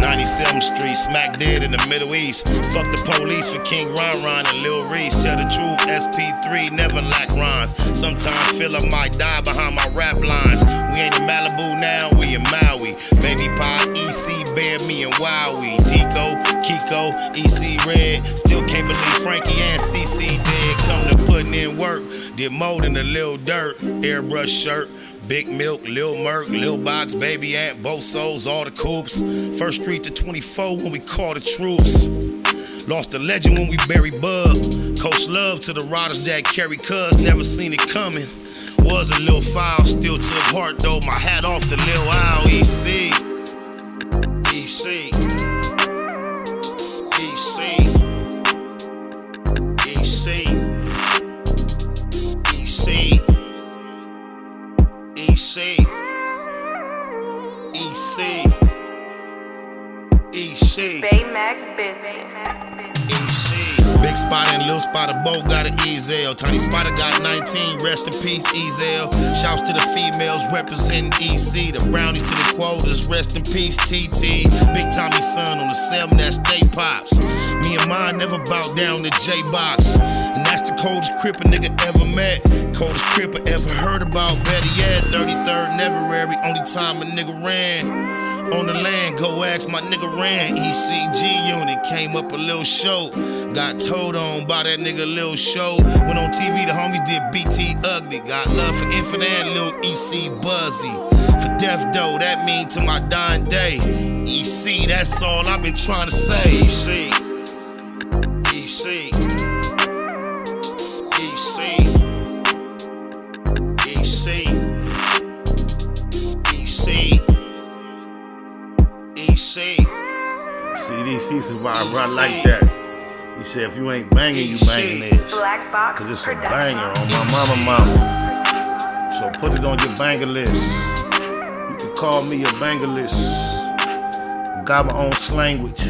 97th Street, smack dead in the Middle East. Fuck the police for King Ron and Lil Reese. Tell the truth, SP3 never lack rhymes. Sometimes feel I might die behind my rap lines. We ain't in Malibu now, we in Maui. Baby Pie, EC, Bear, me and Wowie. Tico, Kiko, EC Red. Still can't believe Frankie and CC dead. Come to putting in work. Did more than a little dirt. Airbrush shirt. Big Milk, Lil Merc, Lil Box, Baby Ant, both souls, all the coops. First Street to 24 when we call the troops. Lost a legend when we buried Bug. Coach love to the riders that carry cuz, never seen it coming. Was a little foul, still took heart though, my hat off to Lil Owl. EC. EC. EC. EC. EC. EC. EC. EC. Baymax Business. EC. Big Spider and Lil Spider both got an Ezel. Tiny Spider got 19, rest in peace, Ezel. Shouts to the females representing EC. The brownies to the quotas, rest in peace, TT. Big Tommy son on the 7, that's Stay Pops. Me and mine never bowed down to J-Box. And that's the coldest crip a nigga ever met. Coldest crip I ever heard about, better yet. 33rd Neverary, only time a nigga ran. On the land, go ask my nigga Ran. ECG unit, came up a little show. Got told on by that nigga Lil Show. Went on TV, the homies did BT Ugly. Got love for Infinite and Lil EC Buzzy. For death though, that mean to my dying day. EC, that's all I've been trying to say. EC. EC. EC. EC. EC. EC. CDC survived right like that. He said if you ain't banging, you banging this. Black Box Cause it's a banger on my mama. So put it on your banger list. You can call me a banger list. I got my own slanguage.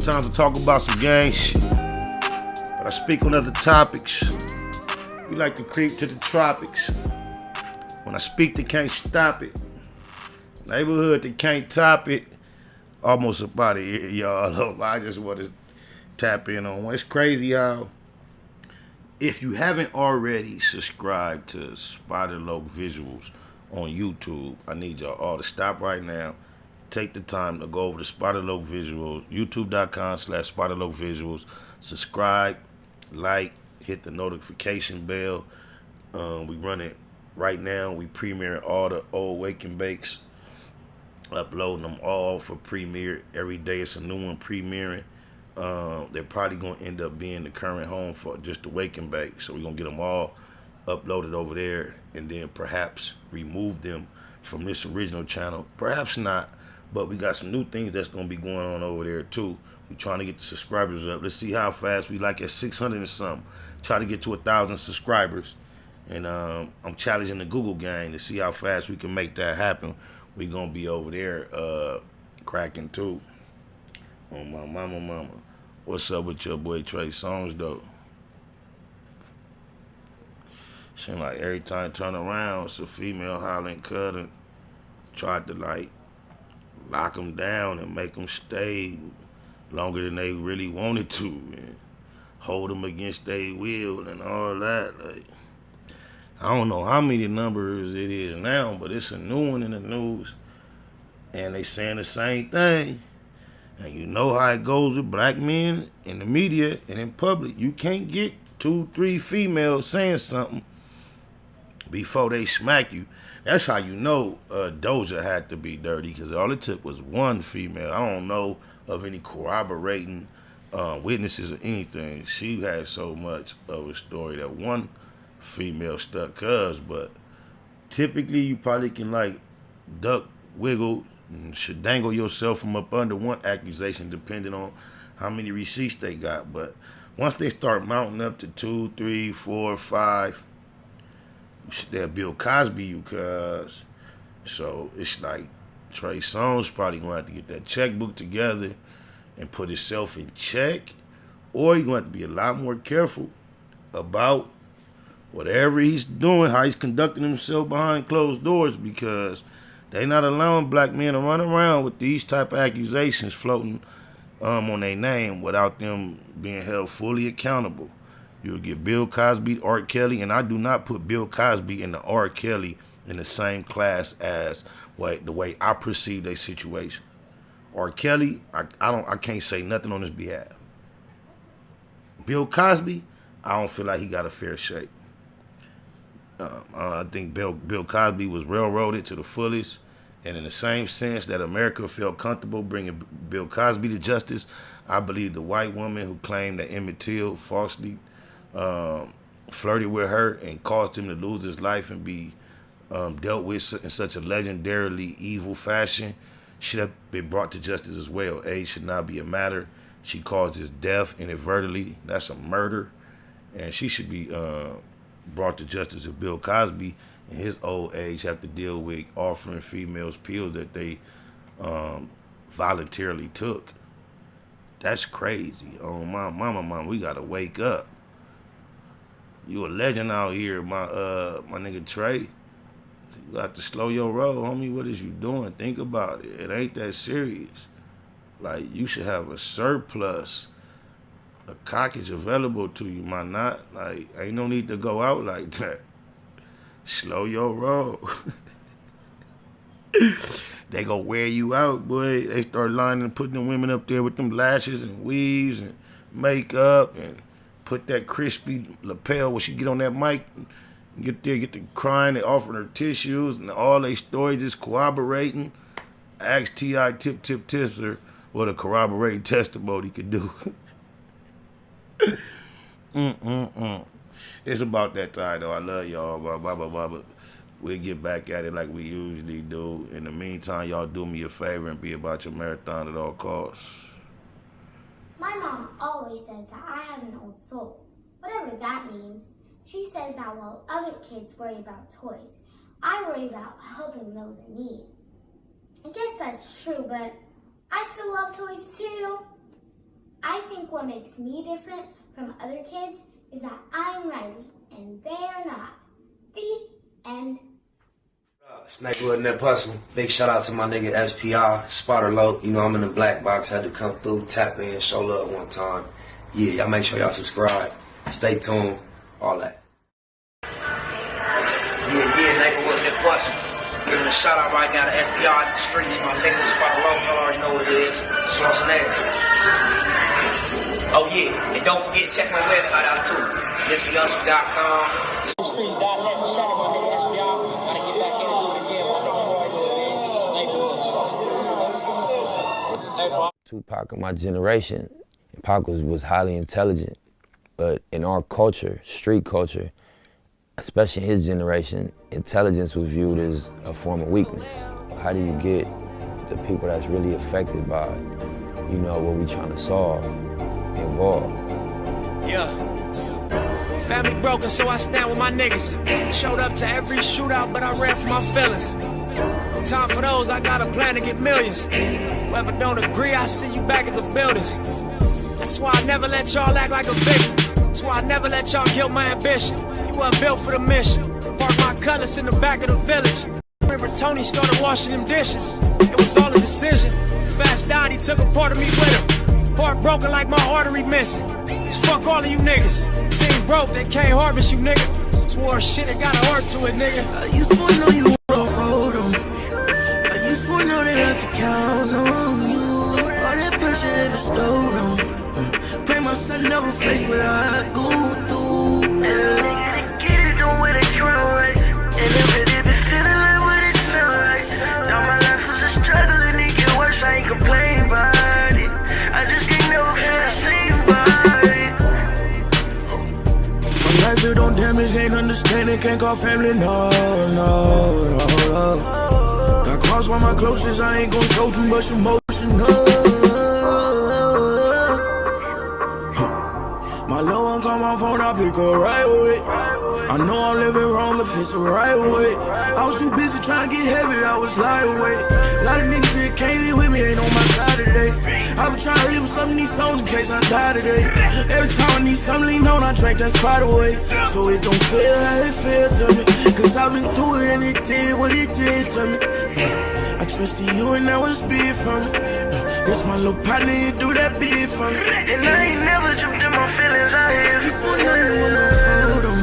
Time to talk about some gang shit. But I speak on other topics. We like to creep to the tropics. When I speak, they can't stop it. Neighborhood, they can't top it. Almost about it, y'all. I just want to tap in on one. It's crazy how, if you haven't already subscribed to Spider Loc Visuals on YouTube, I need y'all all to stop right now. Take the time to go over to Spider Loc Visuals, youtube.com/Spider Loc Visuals. Subscribe, like, hit the notification bell. We run it right now. We premiere all the old Wake and Bakes uploading them all for premiere. Every day it's a new one premiering. They're probably going to end up being the current home for just the Wake and Bake. So we're going to get them all uploaded over there and then perhaps remove them from this original channel. Perhaps not, but we got some new things that's going to be going on over there too. We're trying to get the subscribers up. Let's see how fast we like at 600 and something. Try to get to 1,000 subscribers. And I'm challenging the Google gang to see how fast we can make that happen. We're going to be over there cracking too. Oh, my mama. What's up with your boy Trey Songz, though? Seems like every time I turn around, it's a female hollering, cutting. Tried to, like, lock them down and make them stay longer than they really wanted to. And hold them against their will and all that. Like, I don't know how many numbers it is now, but it's a new one in the news. And they saying the same thing. And you know how it goes with black men in the media and in public. You can't get 2, 3 females saying something before they smack you. That's how you know Doja had to be dirty, because all it took was one female. I don't know of any corroborating witnesses or anything. She had so much of a story that one female stuck cuz, but typically you probably can like duck, wiggle, and should dangle yourself from up under one accusation depending on how many receipts they got. But once they start mounting up to 2, 3, 4, 5, they'll Bill Cosby you, cuz. So it's like Trey Songz probably gonna have to get that checkbook together and put himself in check, or he's gonna have to be a lot more careful about whatever he's doing, how he's conducting himself behind closed doors, because they not allowing black men to run around with these type of accusations floating on their name without them being held fully accountable. You'll get Bill Cosby, R. Kelly, and I do not put Bill Cosby and the R. Kelly in the same class as the way I perceive their situation. R. Kelly, I can't say nothing on his behalf. Bill Cosby, I don't feel like he got a fair shake. I think Bill Cosby was railroaded to the fullest, and in the same sense that America felt comfortable bringing Bill Cosby to justice, I believe the white woman who claimed that Emmett Till falsely flirted with her and caused him to lose his life and be dealt with in such a legendarily evil fashion should have been brought to justice as well. Age should not be a matter. She caused his death inadvertently. That's a murder, and she should be brought to justice. If Bill Cosby in his old age have to deal with offering females pills that they voluntarily took. That's crazy. Oh, my mama, we gotta wake up. You a legend out here, my nigga Trey. You got to slow your roll, homie. What is you doing? Think about it. It ain't that serious. Like, you should have a surplus, a cockage available to you, my not. Like, ain't no need to go out like that. Slow your roll. They gonna wear you out, boy. They start lining, putting the women up there with them lashes and weaves and makeup and put that crispy lapel where she get on that mic, get there, get to crying, they offering her tissues, and all they stories is corroborating. Ask T.I. tips her what a corroborating testimony could do. It's about that time, though. I love y'all. Blah. We'll get back at it like we usually do. In the meantime, y'all do me a favor and be about your marathon at all costs. My mom always says that I have an old soul, whatever that means. She says that while other kids worry about toys, I worry about helping those in need. I guess that's true, but I still love toys too. I think what makes me different from other kids is that I'm Riley and they're not. The end. Snakewood and that Hustle. Big shout out to my nigga SPI, Spotter Low. You know I'm in the black box, had to come through, tap in, show love one time. Yeah, y'all make sure y'all subscribe. Stay tuned, all that. Yeah, Neighborhood and that Hustle. Giving a shout out right now to SPI in the streets, my nigga Spotter Low, y'all already know what it is. Schwarzenegger. Oh yeah, and don't forget to check my website out too. NipseyHustle.com. Streets.net, shout out my nigga SPI. Gotta get back in and do it again. My nigga Roy, neighborhood. Tupac of my generation, Pac was highly intelligent, but in our culture, street culture, especially in his generation, intelligence was viewed as a form of weakness. How do you get the people that's really affected by, you know, what we trying to solve involved? Yeah. Family broken, so I stand with my niggas. Showed up to every shootout, but I ran for my feelings. Time for those, I got a plan to get millions. Whoever don't agree, I see you back at the buildings. That's why I never let y'all act like a victim. That's why I never let y'all kill my ambition. You wasn't built for the mission. Park my cutlass in the back of the village. Remember Tony started washing them dishes. It was all a decision. Fast died, he took a part of me with him. Heart broken like my artery missing. Just fuck all of you niggas. Team broke, they can't harvest you, nigga. Swore shit, it got a heart to it, nigga. I used to know you wrote them. I used to know that I could count on you. All that pressure they bestowed on. Pray my son never face what I go through. Yeah. Get it, don't wear the crown right. And if it be feeling like what it sound like. Now my life was a struggle and it get worse. I ain't complain about it. I just can't never feel the same about it. My life built on damage, ain't understanding, can't call family, no. Got crossed by my closest, I ain't gon' show too much emotion, no. My low one call my phone, I pick her right away. I know I'm living wrong, but it's the right way. I was too busy trying to get heavy, I was lightweight. A lot of niggas that came in with me ain't on my side today. I been trying to leave some of these songs in case I die today. Every time I need something lean on, I drink that spot away. So it don't feel how it feels to me. Cause I've been through it and it did what it did to me. I trusted you and that was big for me. This my little partner, you do that big for me. And I ain't never jumped in my feelings, I used to know you when I fold them.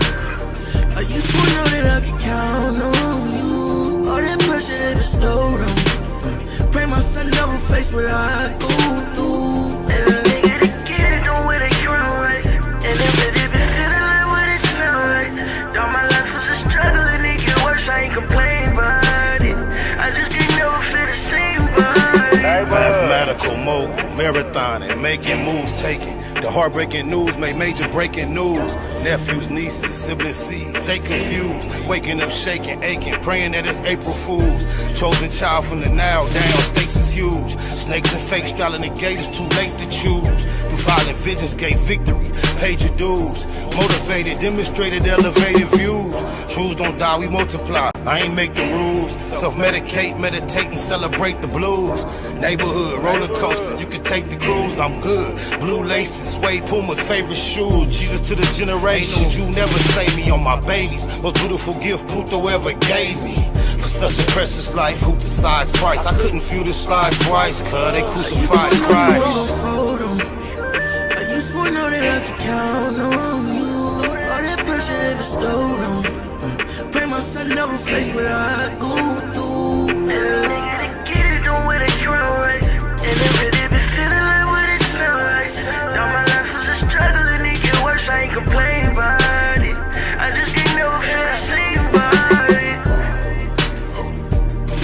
I used to know that I could count on you. All that pressure they bestowed on. Pray my son never face what I go through. Yeah. Nigga, get it, don't wear the crown right. And if it be feeling like what it sound like. All my life was a struggle and it get worse, I ain't complain about it. I just can't never feel the same about it. Mathematical mogul, marathoning, making moves, taking the heartbreaking news, made major breaking news. Nephews, nieces, siblings, seeds, they confused. Waking up, shaking, aching, praying that it's April Fools. Chosen child from the now down, stakes is huge. Snakes and fakes straddling the gate, it's too late to choose. Through violent visions, gave victory, paid your dues. Motivated, demonstrated, elevated views. Truths don't die, we multiply. I ain't make the rules. Self-medicate, meditate, and celebrate the blues. Neighborhood, roller coaster, you can take the cruise, I'm good. Blue laces, suede Puma's favorite shoes. Jesus to the generations, you never save me on my babies. Most beautiful gift Pluto ever gave me. For such a precious life, who decides price? I couldn't view the slides twice, cause they crucified Christ. I used to know that I could count on you. All that pressure they bestowed on. Pray my son never face what I go through. Yeah. Nigga, get it, don't wear the crown right. And if it be feeling like what it sound like. Now my life was a struggle and it get worse, I ain't complain about it. I just can't never feel the same about it.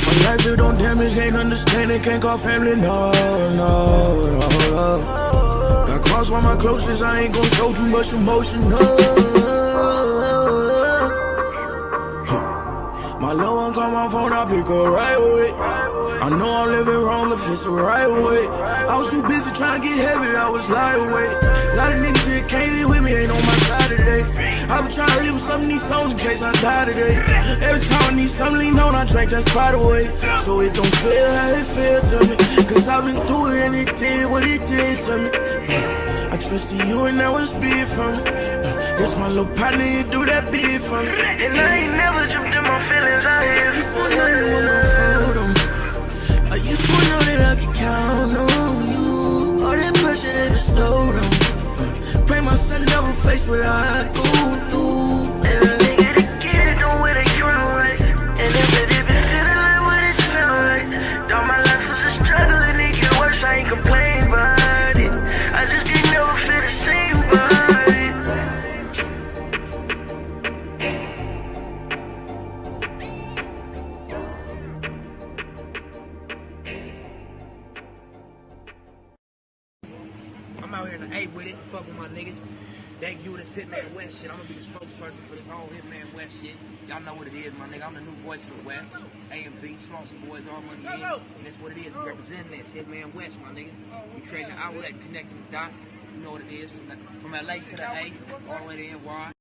My life built on damage, ain't understanding, can't call family, no. Got crossed by my closest, I ain't gon' show too much emotion, no. My low one call my phone, I pick her right away. I know I'm living wrong, but it's the right way. I was too busy trying to get heavy, I was lightweight. A lot of niggas that came in with me ain't on my side today. I been trying to leave some of these songs in case I die today. Every time I need something lean on, I drink that spot away. So it don't feel how it feels to me. Cause I've been through it and it did what it did to me. I trusted you and that was big for me. This my little partner, you do that big for me. And I ain't never jumped in my feelings, I used to know you when I fold them. I used to know that I could count on you. All that pressure they bestowed on. Pray my son never face what I go through. Yeah. Nigga, get it, don't wear the crown right. And if it be feeling like what it sound like. All my life was a struggle and it get worse, I ain't complain about it. I just can't never feel the same about it. with it. Fuck with my niggas. Thank you, this Hitman West shit. I'm gonna be the spokesperson for this whole Hitman West shit. Y'all know what it is, my nigga. I'm the new voice of the West. A&B, Slauson Boys, all money in. And that's what it is. We representing this. Hitman West, my nigga. We creating an outlet, connecting the dots. You know what it is. From LA to the A, all the way to NY.